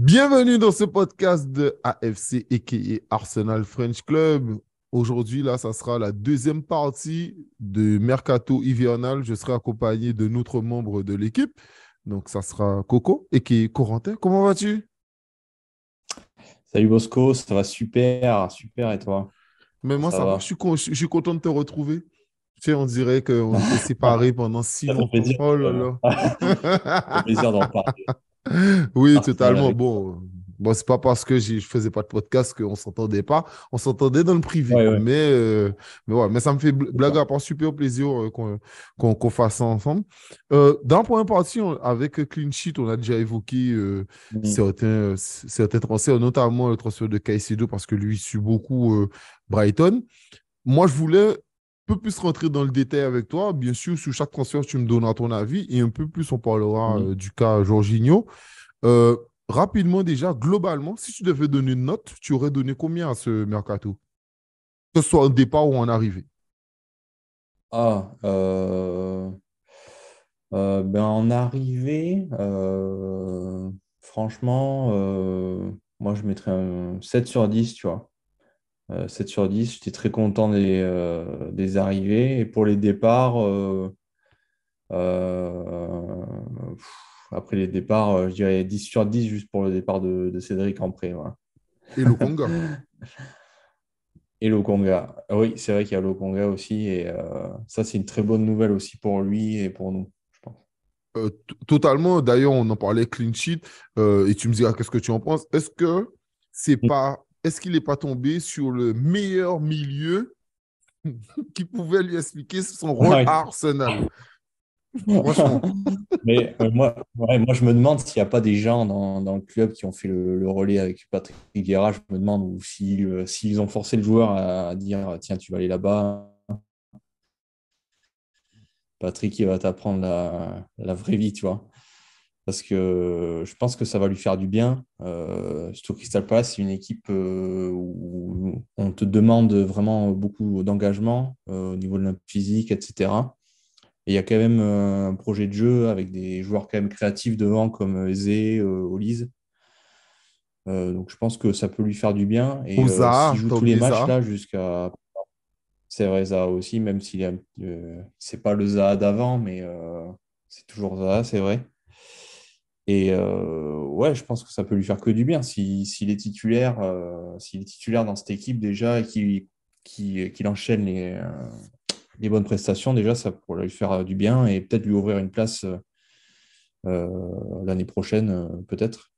Bienvenue dans ce podcast de AFC a.k.a. Arsenal French Club. Aujourd'hui, là, ça sera la deuxième partie de Mercato hivernal. Je serai accompagné de notre membre de l'équipe. Donc, ça sera Coco a.k.a. Corentin. Comment vas-tu? Salut Bosco, ça va super, super et toi? Mais moi, Ça ça va. va? Je suis content de te retrouver. Tu sais, on dirait qu'on était séparés pendant six Ça fait mois. plaisir, Oh là ça fait plaisir d'en parler. Oui, Arsenal totalement. avec. Bon, c'est pas parce que je faisais pas de podcast qu'on s'entendait pas. On s'entendait dans le privé. Ouais, ouais, Mais ouais, mais ça me fait c'est blague ça. à part super plaisir qu'on fasse ça ensemble. Dans la première partie, avec Clean Sheet, on a déjà évoqué Mm. certains transferts, notamment le transfert de Caicedo parce que lui suit beaucoup Brighton. Moi, je voulais un peu plus rentrer dans le détail avec toi. Bien sûr, sur chaque transfert, tu me donneras ton avis et un peu plus, on parlera Mm. du cas Jorginho. Euh, Rapidement, déjà, globalement, si tu devais donner une note, tu aurais donné combien à ce mercato? Que ce soit en départ ou en arrivée. Ah, ben en arrivée, franchement, moi je mettrais un 7 sur 10, tu vois. 7 sur 10, j'étais très content des arrivées. Et pour les départs, pff, après les départs, je dirais 10 sur 10 juste pour le départ de Cédric en prêt. Voilà. Et le Conga. Et Lokonga. Oui, c'est vrai qu'il y a Lokonga aussi. Et ça, c'est une très bonne nouvelle aussi pour lui et pour nous, je pense. Totalement. D'ailleurs, on en parlait clean sheet et tu me diras qu'est-ce que tu en penses. Est-ce qu'il n'est pas tombé sur le meilleur milieu qui pouvait lui expliquer son rôle Ouais. à Arsenal? Franchement. Mais moi, ouais, moi, je me demande s'il n'y a pas des gens dans le club qui ont fait le relais avec Patrick Vieira. Je me demande ou si, s'ils ont forcé le joueur à dire tiens, tu vas aller là-bas. Patrick, il va t'apprendre la vraie vie, tu vois. Parce que je pense que ça va lui faire du bien. Surtout Crystal Palace, c'est une équipe où on te demande vraiment beaucoup d'engagement au niveau de la physique, etc. Et il y a quand même un projet de jeu avec des joueurs quand même créatifs devant comme Eze, Olise. Donc je pense que ça peut lui faire du bien. Et Au s'il Zaha, joue t'as tous les oublié matchs Zaha? là jusqu'à Cereza aussi, même s'il est, c'est pas le Zaha d'avant, mais c'est toujours Zaha, c'est vrai. Et ouais, je pense que ça peut lui faire que du bien s'il est titulaire dans cette équipe déjà et qu'il enchaîne les bonnes prestations, déjà, ça pourrait lui faire du bien et peut-être lui ouvrir une place l'année prochaine, peut-être.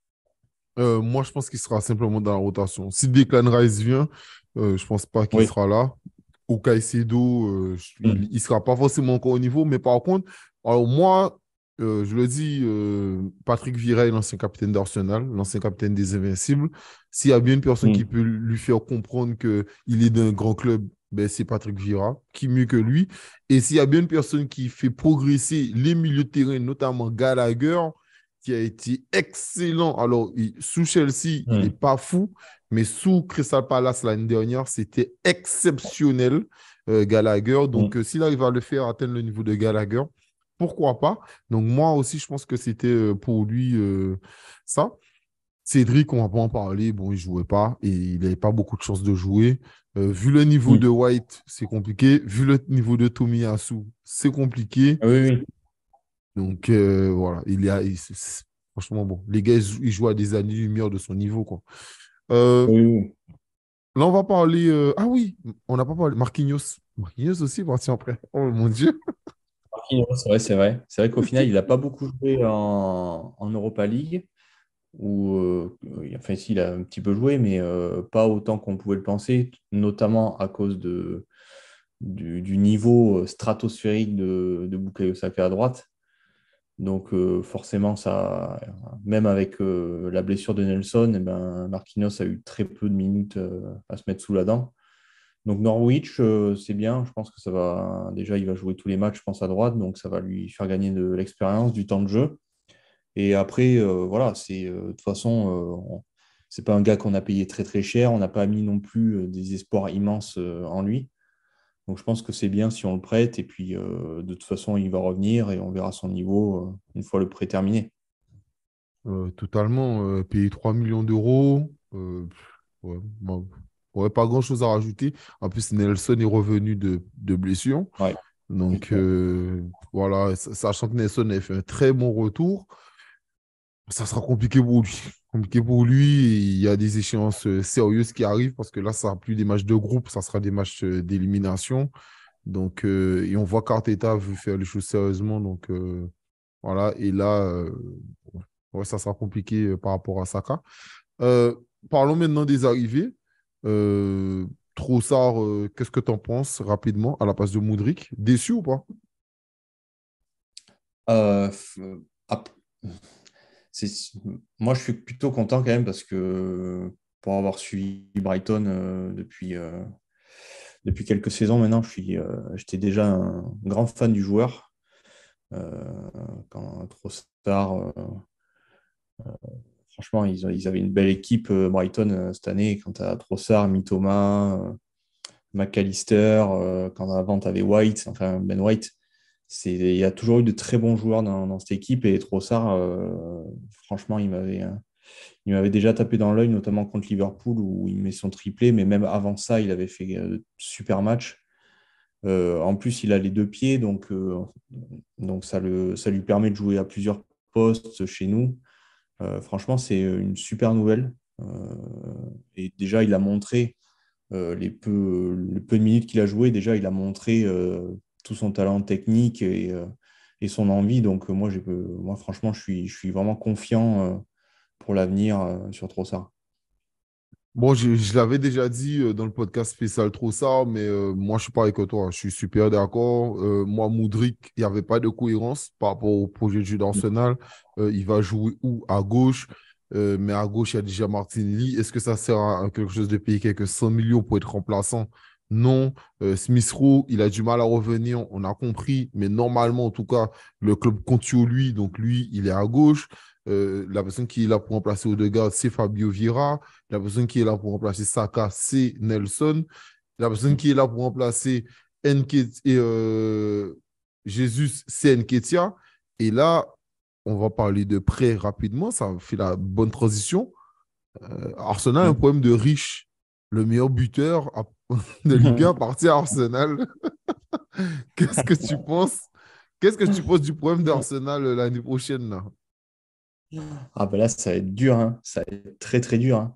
Moi, je pense qu'il sera simplement dans la rotation. Si Declan Rice vient, je pense pas qu'il Oui. sera là. Ou Caicedo, Mm. il sera pas forcément encore au niveau. Mais par contre, alors moi, je le dis, Patrick Vieira est l'ancien capitaine d'Arsenal, l'ancien capitaine des Invincibles. S'il y a bien une personne qui Mm. peut lui faire comprendre qu'il est d'un grand club, ben, c'est Patrick Vieira. Qui mieux que lui? Et s'il y a bien une personne qui fait progresser les milieux de terrain, notamment Gallagher, qui a été excellent. Alors, sous Chelsea, il n'est Mm. pas fou, mais sous Crystal Palace l'année dernière, c'était exceptionnel, Gallagher. Donc, Mm. s'il arrive à le faire atteindre le niveau de Gallagher, pourquoi pas? Donc, moi aussi, je pense que c'était pour lui ça. Cédric, on va pas en parler. Bon, il jouait pas et il n'avait pas beaucoup de chance de jouer. Vu le niveau de Mm. White, c'est compliqué. Vu le niveau de Tomiyasu, c'est compliqué. Oui, oui. Donc, voilà, franchement, bon, les gars, ils jouent à des années-lumière de son niveau, quoi. Euh, Oui, oui. Là, on va parler. Ah oui, on n'a pas parlé. Marquinhos. Marquinhos aussi, parti après. Oh mon Dieu. Marquinhos, ouais, c'est vrai. C'est vrai qu'au final, il n'a pas beaucoup joué en Europa League. Où, enfin, si, il a un petit peu joué, mais pas autant qu'on pouvait le penser, notamment à cause du niveau stratosphérique de Bukayo Saka à droite. Donc forcément, ça, même avec la blessure de Nelson, eh ben, Marquinhos a eu très peu de minutes à se mettre sous la dent. Donc Norwich, c'est bien. Je pense que ça va. Déjà, il va jouer tous les matchs, je pense, à droite, donc ça va lui faire gagner de l'expérience, du temps de jeu. Et après, voilà, de toute façon, c'est pas un gars qu'on a payé très très cher. On n'a pas mis non plus des espoirs immenses en lui. Donc je pense que c'est bien si on le prête. Et puis de toute façon, il va revenir et on verra son niveau une fois le prêt terminé. Totalement. Payer 3 millions d'euros. Ouais, bon, ouais, pas grand-chose à rajouter. En plus, Nelson est revenu de blessure. Ouais, Donc, voilà, sachant que Nelson a fait un très bon retour, ça sera compliqué pour lui. Compliqué pour lui. Il y a des échéances sérieuses qui arrivent parce que là, ça ne sera plus des matchs de groupe, ça sera des matchs d'élimination. Donc, et on voit qu'Arteta veut faire les choses sérieusement. Donc, voilà. Et là, ouais, ça sera compliqué par rapport à Saka. Euh, Parlons maintenant des arrivées. Euh, Trossard, qu'est-ce que tu en penses rapidement à la place de Moudryk? Déçu ou pas? Euh, f- ap- c'est- Moi, je suis plutôt content quand même parce que pour avoir suivi Brighton depuis quelques saisons maintenant, j'étais déjà un grand fan du joueur. Euh, Quand Trossard, franchement, ils avaient une belle équipe Brighton cette année. Quand tu as Trossard, Mitoma, McAllister, quand avant tu avais White, enfin Ben White, il y a toujours eu de très bons joueurs dans cette équipe et Trossard, franchement, il m'avait déjà tapé dans l'œil, notamment contre Liverpool où il met son triplé, mais même avant ça, il avait fait super match. En plus, il a les deux pieds, donc ça lui permet de jouer à plusieurs postes chez nous. Franchement, c'est une super nouvelle. Et déjà, il a montré les peu de minutes qu'il a joué, déjà, il a montré tout son talent technique et son envie. Donc, moi, franchement, je suis vraiment confiant pour l'avenir sur Trossard. Bon, je l'avais déjà dit dans le podcast spécial Trossard, mais moi, je suis pareil que toi. Je suis super d'accord. Moi, Moudryk, il n'y avait pas de cohérence par rapport au projet de jeu d'Arsenal. Il va jouer où? À gauche. Mais à gauche, il y a déjà Martinelli. Est-ce que ça sert à quelque chose de payer quelques 100 millions pour être remplaçant? Non. Smith Rowe, il a du mal à revenir. On a compris. Mais normalement, en tout cas, le club compte sur lui. Donc, lui, il est à gauche. La personne qui est là pour remplacer Odegaard, c'est Fabio Vieira. La personne qui est là pour remplacer Saka, c'est Nelson. La personne qui est là pour remplacer Jesus, c'est Nketiah. Et là, on va parler de prêt rapidement. Ça fait la bonne transition. Arsenal a un problème de riche. Le meilleur buteur de Ligue 1 parti à Arsenal. Qu'est-ce que tu penses? Qu'est-ce que tu penses du problème d'Arsenal l'année prochaine là? Ah ben là, ça va être dur, hein. Ça va être très très dur, hein.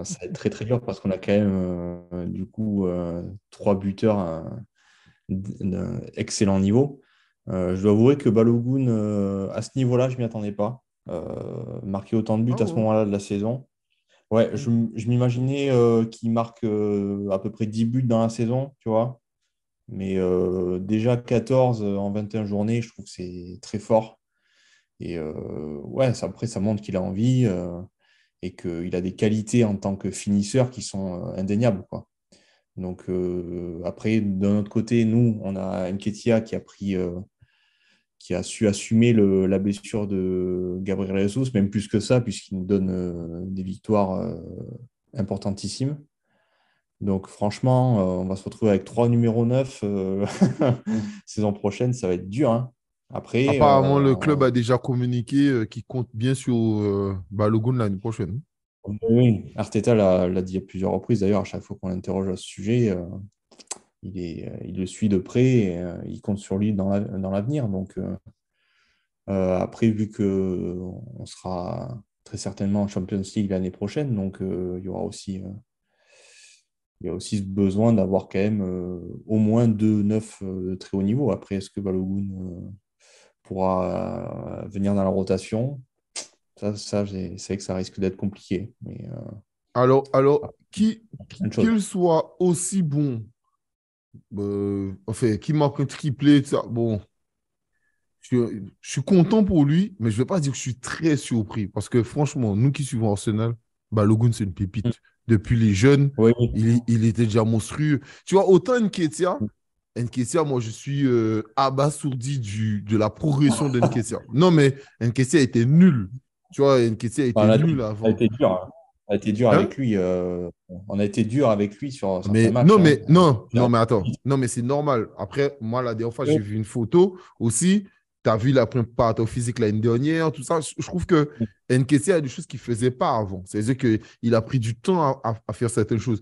Ça va être très très dur parce qu'on a quand même du coup trois buteurs d'un excellent niveau. Je dois avouer que Balogun, à ce niveau-là, je ne m'y attendais pas. Marquer autant de buts Ah à ce ouais. moment-là de la saison. Ouais, je m'imaginais qu'il marque à peu près 10 buts dans la saison, tu vois. Mais déjà 14 en 21 journées, je trouve que c'est très fort. Et ouais, après, ça montre qu'il a envie et qu'il a des qualités en tant que finisseur qui sont indéniables, quoi. Donc après, d'un autre côté, nous, on a Nketiah qui a su assumer la blessure de Gabriel Jesus, même plus que ça, puisqu'il nous donne des victoires importantissimes. Donc franchement, on va se retrouver avec trois numéros 9 saison prochaine, ça va être dur, hein. Après, Apparemment, le club a déjà communiqué qu'il compte bien sur Balogun l'année prochaine. oui, Arteta l'a dit à plusieurs reprises, d'ailleurs, à chaque fois qu'on l'interroge à ce sujet, il le suit de près et il compte sur lui dans l'avenir. Donc après, vu que on sera très certainement en Champions League l'année prochaine, donc il y a aussi ce besoin d'avoir quand même au moins deux neufs de très haut niveau. Après, est-ce que Balogun pourra venir dans la rotation? C'est vrai que ça risque d'être compliqué, mais Alors plein de choses. qu'il soit aussi bon, enfin, qu'il marque un triplé, tout ça, bon, je suis content pour lui, mais je ne vais pas dire que je suis très surpris. Parce que franchement, nous qui suivons Arsenal, Balogun, c'est une pépite. Depuis les jeunes, Oui, il était déjà monstrueux. Tu vois, autant Nketiah, moi, je suis abasourdi de la progression d'Nketiah. Non, mais Nketiah était nul. Tu vois, Nketiah était nul a avant. été dur, hein. On a été dur Hein? avec lui. On a été dur avec lui sur certains Mais matchs, non, hein. mais non, J'ai non, arrêté. mais attends. Non, mais c'est normal. Après, moi, la dernière fois, Oui. j'ai vu une photo aussi. Tu as vu la préparateur physique l'année dernière, tout ça. Je trouve que Nketiah a des choses qu'il ne faisait pas avant. C'est-à-dire qu'il a pris du temps à faire certaines choses.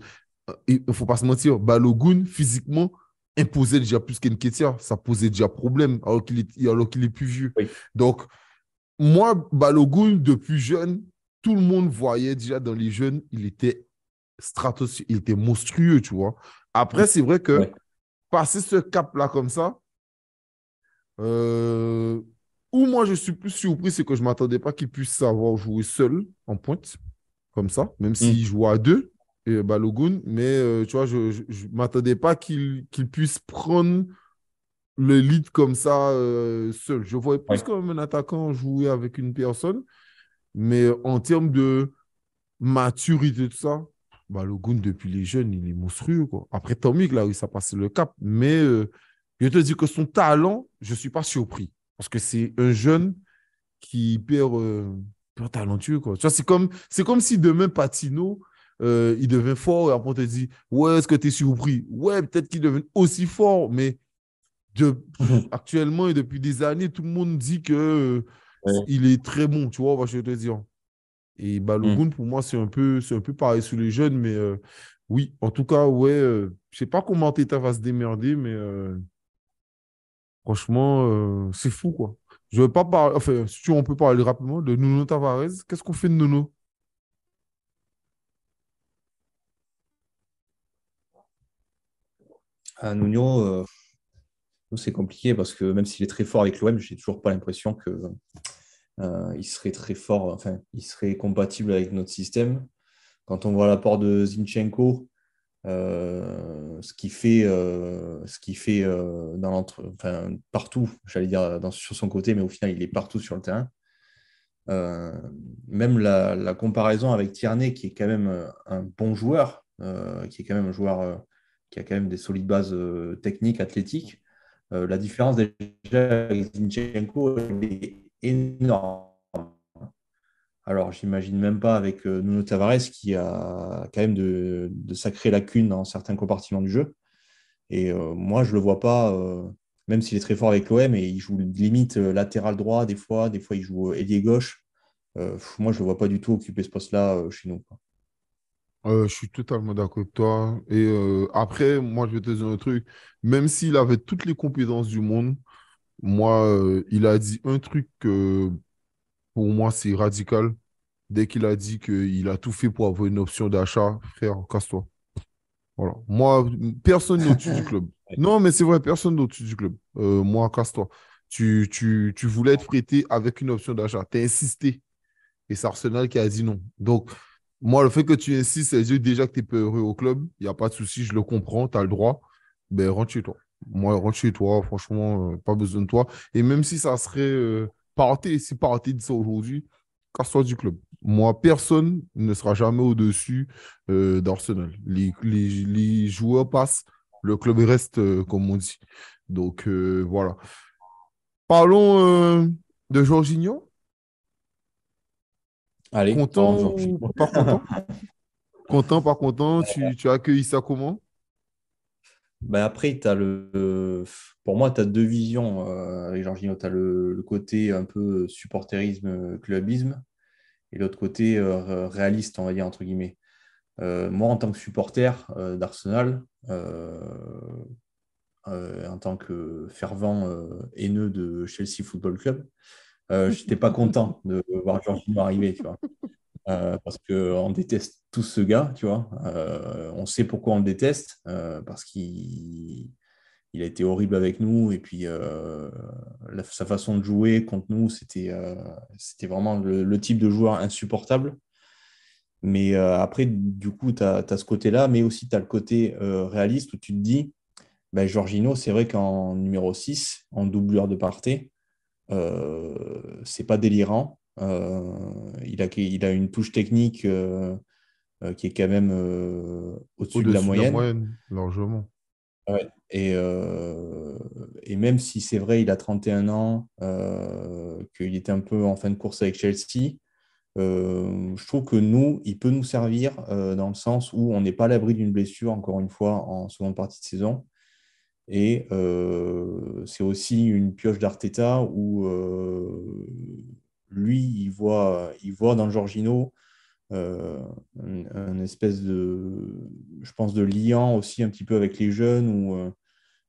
Il ne faut pas se mentir, Balogun, physiquement, imposait déjà plus qu'Nketiah. Ça posait déjà problème alors qu'il est plus vieux. Oui, Donc, moi, Balogun, depuis jeune, tout le monde voyait déjà dans les jeunes, il était il était monstrueux, tu vois. Après, c'est vrai que ouais. passer ce cap-là comme ça, euh, où moi je suis plus surpris, c'est que je ne m'attendais pas qu'il puisse savoir jouer seul en pointe, comme ça, même s'il Mm. joue à deux, Balogun, mais tu vois, je ne m'attendais pas qu'il puisse prendre le lead comme ça seul. Je voyais plus Ouais. comme un attaquant jouer avec une personne, mais en termes de maturité, tout ça, Balogun, depuis les jeunes, il est monstrueux, quoi. Après, Tommy, là, ça a passé le cap. Mais je te dis que son talent, je ne suis pas surpris. Parce que c'est un jeune qui est hyper talentueux, quoi. Tu vois, c'est comme si demain, Patino, il devient fort et après, on te dit, ouais, est-ce que tu es surpris? Ouais, peut-être qu'il devient aussi fort, mais actuellement et depuis des années, tout le monde dit que Ouais. il est très bon, tu vois, je vais te dire. Et Mm. Balogun, pour moi, c'est un peu pareil sur les jeunes, mais oui, en tout cas, ouais, je sais pas comment Teta va se démerder, mais franchement, c'est fou, quoi. Je veux pas parler, enfin, si on peut parler rapidement de Nuno Tavares. Qu'est-ce qu'on fait de Nuno? À Nuno, c'est compliqué parce que même s'il est très fort avec l'OM, j'ai toujours pas l'impression que il serait très fort, enfin, il serait compatible avec notre système. Quand on voit l'apport de Zinchenko, ce qui fait enfin, partout, j'allais dire sur son côté, mais au final, il est partout sur le terrain. Euh, Même la comparaison avec Tierney, qui est quand même un bon joueur, qui est quand même un joueur qui a quand même des solides bases techniques, athlétiques. La différence déjà avec Zinchenko elle est énorme. Alors, j'imagine même pas avec Nuno Tavares qui a quand même de sacrées lacunes dans certains compartiments du jeu. Et moi, je le vois pas, même s'il est très fort avec l'OM et il joue limite latéral droit des fois il joue ailier gauche. Moi, je le vois pas du tout occuper ce poste-là chez nous, quoi. Je suis totalement d'accord avec toi. Et après, moi, je vais te dire un truc. Même s'il avait toutes les compétences du monde, moi, il a dit un truc que pour moi, c'est radical. Dès qu'il a dit qu'il a tout fait pour avoir une option d'achat, frère, casse-toi. Voilà. Moi, personne n'est au-dessus du club. Ouais. Non, mais c'est vrai, personne n'est au-dessus du club. Moi, casse-toi. Tu voulais être prêté avec une option d'achat. Tu as insisté. Et c'est Arsenal qui a dit non. Donc, moi, le fait que tu insistes, c'est dire déjà que tu n'es pas heureux au club. Il n'y a pas de souci, je le comprends, tu as le droit. Ben, rentre chez toi. Moi, rentre chez toi, franchement, pas besoin de toi. Et même si ça serait si Partey dit ça aujourd'hui, casse-toi du club. Moi, personne ne sera jamais au-dessus d'Arsenal. Les joueurs passent, le club reste, comme on dit. Donc, voilà. Parlons de Jorginho. Allez, Content pardon, Georges. ou pas content? Content, pas content, tu as accueilli ça comment? Ben après, pour moi, tu as deux visions avec Jorginho. Tu as le côté un peu supporterisme, clubisme, et l'autre côté réaliste, on va dire, entre guillemets. Moi, en tant que supporter d'Arsenal, en tant que fervent haineux de Chelsea Football Club, je n'étais pas content de voir Jorginho arriver, tu vois. Parce qu'on déteste tous ce gars, tu vois. On sait pourquoi on le déteste, parce qu'il a été horrible avec nous, et puis sa façon de jouer contre nous, c'était vraiment le type de joueur insupportable. Mais après, du coup, tu as ce côté-là, mais aussi tu as le côté réaliste où tu te dis, ben, Jorginho, c'est vrai qu'en numéro 6 en doublure de Partey, c'est pas délirant. Il a une touche technique qui est quand même au-dessus de la Au-dessus de la moyenne. moyenne, largement. Ouais. Et même si c'est vrai, il a 31 ans, qu'il était un peu en fin de course avec Chelsea, je trouve que nous, il peut nous servir dans le sens où on n'est pas à l'abri d'une blessure, encore une fois, en seconde partie de saison. Et c'est aussi une pioche d'Arteta où lui, il voit dans Jorginho un espèce je pense, de liant aussi un petit peu avec les jeunes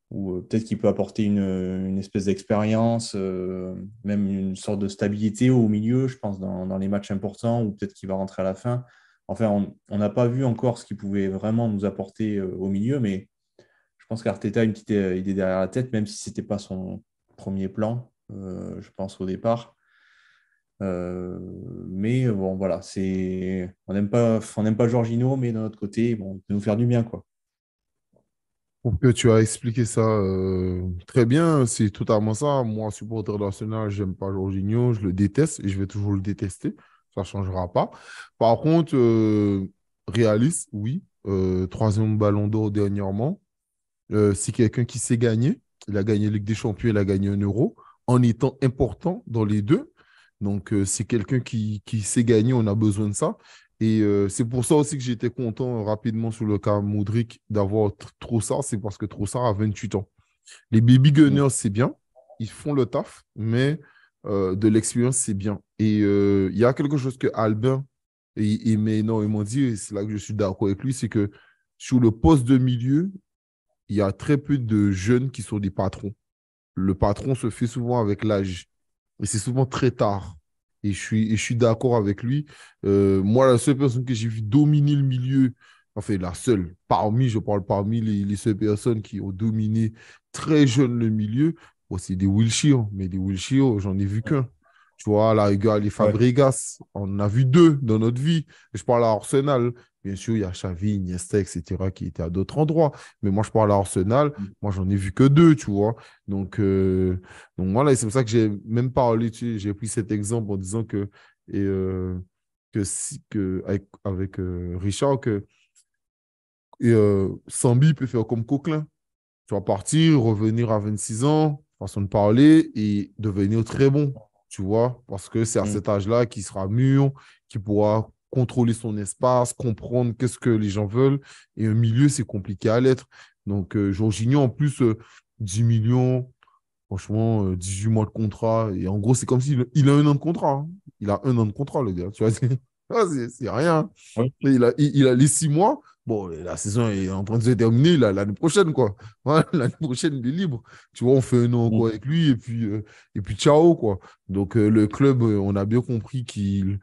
ou peut-être qu'il peut apporter une espèce d'expérience, même une sorte de stabilité au milieu, je pense, dans les matchs importants, ou peut-être qu'il va rentrer à la fin. Enfin, on n'a pas vu encore ce qu'il pouvait vraiment nous apporter au milieu, mais je pense qu'Arteta a une petite idée derrière la tête, même si ce n'était pas son premier plan, je pense, au départ. Mais bon, voilà, on n'aime pas Jorginho, mais d'un autre côté, bon, il peut nous faire du bien, quoi. Pour que tu as expliqué ça très bien, c'est totalement ça. Moi, supporter d'Arsenal, j'aime pas Jorginho, je le déteste et je vais toujours le détester. Ça ne changera pas. Par contre, réaliste, oui. Troisième ballon d'or dernièrement. C'est quelqu'un qui sait gagner. Il a gagné Ligue des Champions, il a gagné un euro en étant important dans les deux. Donc, c'est quelqu'un qui sait gagner. On a besoin de ça. Et c'est pour ça aussi que j'étais content rapidement sur le cas Modric d'avoir Trossard. C'est parce que Trossard a 28 ans. Les baby Mm. gunners, c'est bien. Ils font le taf, mais de l'expérience, c'est bien. Et il y a quelque chose que Albin il m'a énormément dit, et c'est là que je suis d'accord avec lui, c'est que sur le poste de milieu, il y a très peu de jeunes qui sont des patrons. Le patron se fait souvent avec l'âge. Et c'est souvent très tard. Et je suis d'accord avec lui. Moi, la seule personne que j'ai vu dominer le milieu, enfin la seule, je parle parmi les seules personnes qui ont dominé très jeune le milieu, bon, c'est des Wilshere. Mais des Wilshere, j'en ai vu qu'un. Tu vois, à la rigueur, les Ouais. Fabregas, on en a vu deux dans notre vie. Je parle à Arsenal. Bien sûr, il y a Xavi, Iniesta, etc., qui étaient à d'autres endroits. Mais moi, je parle à Arsenal. Moi, j'en ai vu que deux, tu vois. Donc, donc voilà, et c'est pour ça que j'ai même parlé, tu sais, j'ai pris cet exemple en disant avec Richard, que Sambi peut faire comme Coquelin. Tu vas partir, revenir à 26 ans, façon de parler, et devenir très bon, tu vois, parce que c'est à Mm. cet âge-là qu'il sera mûr, qu'il pourra contrôler son espace, comprendre qu'est-ce que les gens veulent, et un milieu, c'est compliqué à l'être. Donc, Jorginho, en plus, 10 millions, franchement, 18 mois de contrat. Et en gros, c'est comme s'il a un an de contrat, hein. Il a un an de contrat, le gars. Tu vois, c'est rien. Oui. Il a les 6 mois. Bon, la saison est en train de se terminer l'année prochaine, quoi. Voilà, l'année prochaine, il est libre. Tu vois, on fait un an Mm. encore avec lui et puis ciao, quoi. Donc, le club, on a bien compris qu'il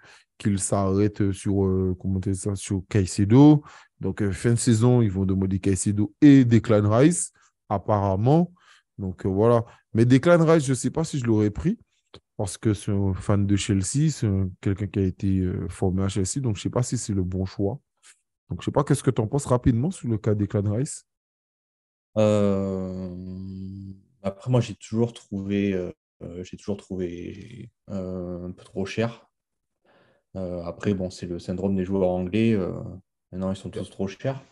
s'arrête sur, comment dire ça, sur Caicedo. Donc, fin de saison, ils vont demander Caicedo et Declan Rice, apparemment. Donc, voilà. Mais Declan Rice, je ne sais pas si je l'aurais pris parce que c'est un fan de Chelsea, c'est quelqu'un qui a été formé à Chelsea, donc je ne sais pas si c'est le bon choix. Donc, je ne sais pas, qu'est-ce que tu en penses rapidement sur le cas de Declan Rice? Après, moi, j'ai toujours trouvé un peu trop cher. Après, bon, c'est le syndrome des joueurs anglais. Maintenant, ils sont Yeah. tous trop chers.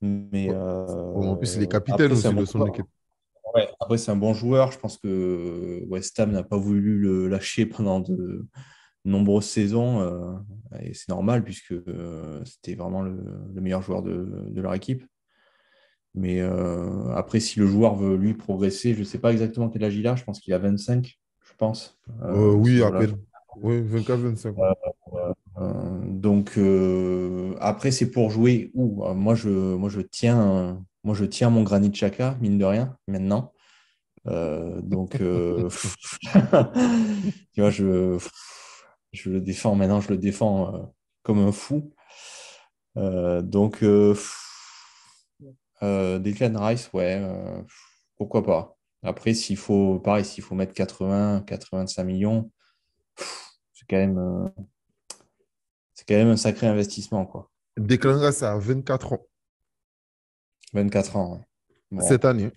Mais Bon, en plus, il est capitaine après, c'est un aussi bon de son joueur. équipe. Ouais, après, c'est un bon joueur. Je pense que West Ham n'a pas voulu le lâcher pendant de nombreuses saisons. Et c'est normal puisque c'était vraiment le meilleur joueur de leur équipe. Mais après, si le joueur veut lui progresser, je ne sais pas exactement quel âge il a. Je pense qu'il a 25, je pense, à Oui, ces à eaux-là. peine. Oui, 24-25. Donc après, c'est pour jouer où? Moi, je tiens mon Granit Xhaka, mine de rien, maintenant. Donc, tu vois, je le défends maintenant, je le défends comme un fou. Donc, Declan Rice, ouais, pourquoi pas. Après, pareil, s'il faut mettre 80, 85 millions, c'est quand même, c'est quand même un sacré investissement, quoi. Declan Rice a 24 ans 24 ans, ouais. cette Bon, année.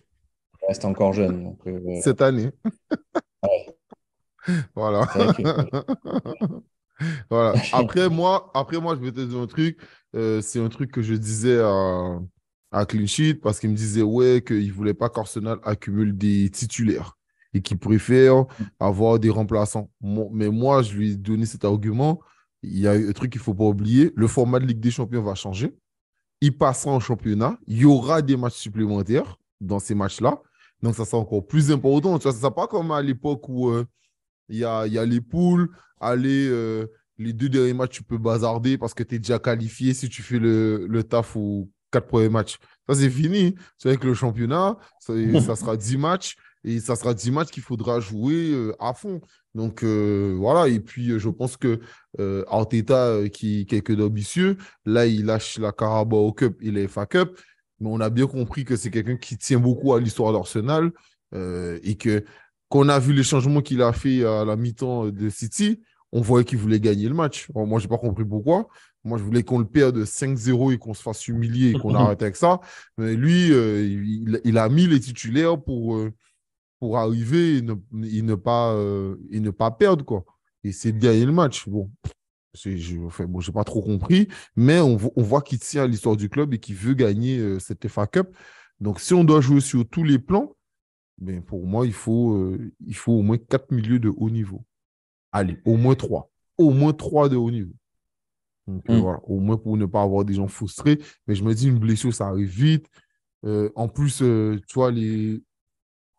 il reste encore jeune. Donc, Cette année. ouais, Voilà. c'est vrai que. Voilà. Après, moi, je vais te dire un truc. C'est un truc que je disais à Clean Sheet parce qu'il me disait, ouais, qu'il ne voulait pas qu'Arsenal accumule des titulaires et qu'il préfère avoir des remplaçants. Mais moi, je lui ai donné cet argument. Il y a un truc qu'il ne faut pas oublier. Le format de Ligue des Champions va changer. Il passera en championnat. Il y aura des matchs supplémentaires. dans ces matchs-là. Donc, ça sera encore plus important. Tu vois, ça ne sera pas comme à l'époque où il y a les poules. Allez, les 2 derniers matchs, tu peux bazarder parce que tu es déjà qualifié si tu fais le taf aux 4 premiers matchs. Ça, c'est fini. C'est avec le championnat, ça sera 10 matchs et ça sera 10 matchs qu'il faudra jouer à fond. Donc, voilà. Et puis, je pense que Arteta, qui est quelqu'un d'ambitieux, là, il lâche la Carabao Cup et la FA Cup. Mais on a bien compris que c'est quelqu'un qui tient beaucoup à l'histoire d'Arsenal et que quand on a vu les changements qu'il a fait à la mi-temps de City, on voyait qu'il voulait gagner le match. Bon, moi, je n'ai pas compris pourquoi. Moi, je voulais qu'on le perde 5-0 et qu'on se fasse humilier et qu'on arrête avec ça. Mais lui, il a mis les titulaires pour arriver et ne pas perdre, quoi. Et c'est de gagner le match. Bon, enfin, bon, j'ai pas trop compris, mais on voit qu'il tient à l'histoire du club et qu'il veut gagner cette FA Cup. Donc, si on doit jouer sur tous les plans, ben, pour moi, il faut au moins 4 milieux de haut niveau. Allez, au moins 3. Au moins 3 de haut niveau. Donc, Mm. voilà, au moins pour ne pas avoir des gens frustrés. Mais je me dis, une blessure, ça arrive vite. En plus, tu vois, les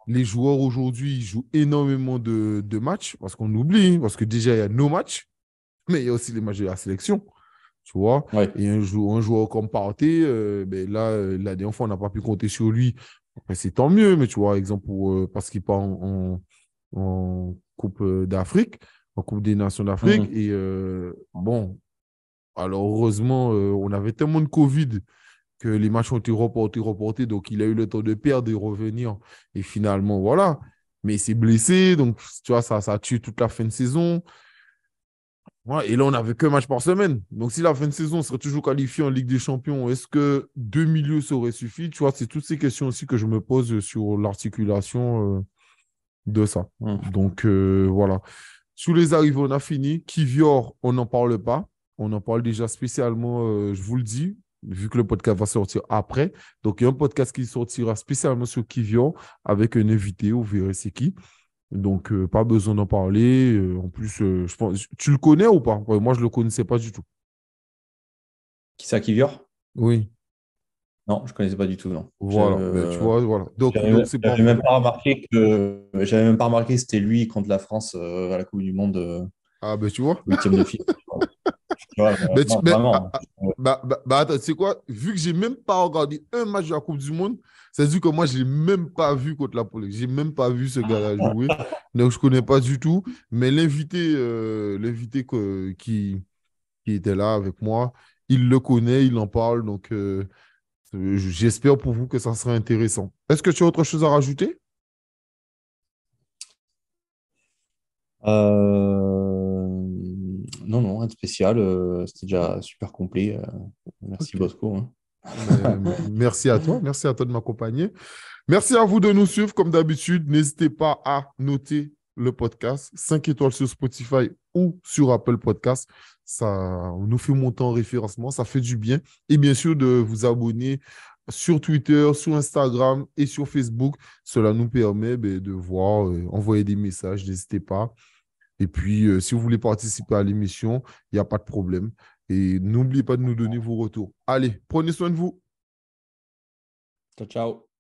joueurs aujourd'hui, ils jouent énormément de matchs parce qu'on oublie, parce que déjà, il y a nos matchs, mais il y a aussi les matchs de la sélection. Tu vois, Ouais. et un joueur comme Partey, ben là, la dernière fois, on n'a pas pu compter sur lui. Après, c'est tant mieux, mais tu vois, exemple, parce qu'il part en Coupe d'Afrique, en Coupe des Nations d'Afrique. Mm. Et bon, alors heureusement, on avait tellement de Covid que les matchs ont été reportés. Donc, il a eu le temps de perdre et revenir. Et finalement, voilà. Mais il s'est blessé, donc tu vois, ça a tué toute la fin de saison. Ouais, et là, on n'avait qu'un match par semaine. Donc, si la fin de saison serait toujours qualifié en Ligue des Champions, est-ce que 2 milieux, ça aurait suffi? Tu vois, c'est toutes ces questions aussi que je me pose sur l'articulation de ça. Mm. Donc, voilà. Sous les arrivées, on a fini. Kivior, on n'en parle pas. On en parle déjà spécialement, je vous le dis, vu que le podcast va sortir après. Donc, il y a un podcast qui sortira spécialement sur Kivior avec un invité, vous verrez c'est qui. Donc, pas besoin d'en parler. En plus, je pense, tu le connais ou pas? Ouais, moi, je ne le connaissais pas du tout. Qui ça, Kivior? Oui, Non, je ne connaissais pas du tout, non. voilà. Ben, tu vois, voilà. Donc c'est J'avais parfait. même pas remarqué que c'était lui contre la France à la Coupe du Monde, Ah, ben, tu vois. huitième de finale. Tu vois, non, vraiment. Attends, tu sais quoi? Vu que j'ai même pas regardé un match de la Coupe du Monde, c'est dire que moi, je l'ai même pas vu contre la Pologne. J'ai même pas vu ce gars-là jouer. Donc, je connais pas du tout. Mais l'invité qui était là avec moi, il le connaît, il en parle. Donc, j'espère pour vous que ça sera intéressant. Est-ce que tu as autre chose à rajouter? Non, non, rien de spécial. C'était déjà super complet. Merci Ok. Bosco, hein. Merci à toi. Merci à toi de m'accompagner. Merci à vous de nous suivre comme d'habitude. N'hésitez pas à noter le podcast 5 étoiles sur Spotify ou sur Apple Podcast. Ça nous fait monter en référencement, ça fait du bien. Et bien sûr, de vous abonner sur Twitter, sur Instagram et sur Facebook. Cela nous permet de voir, envoyer des messages, n'hésitez pas. Et puis, si vous voulez participer à l'émission, il n'y a pas de problème. Et n'oubliez pas de nous donner vos retours. Allez, prenez soin de vous. Ciao, ciao.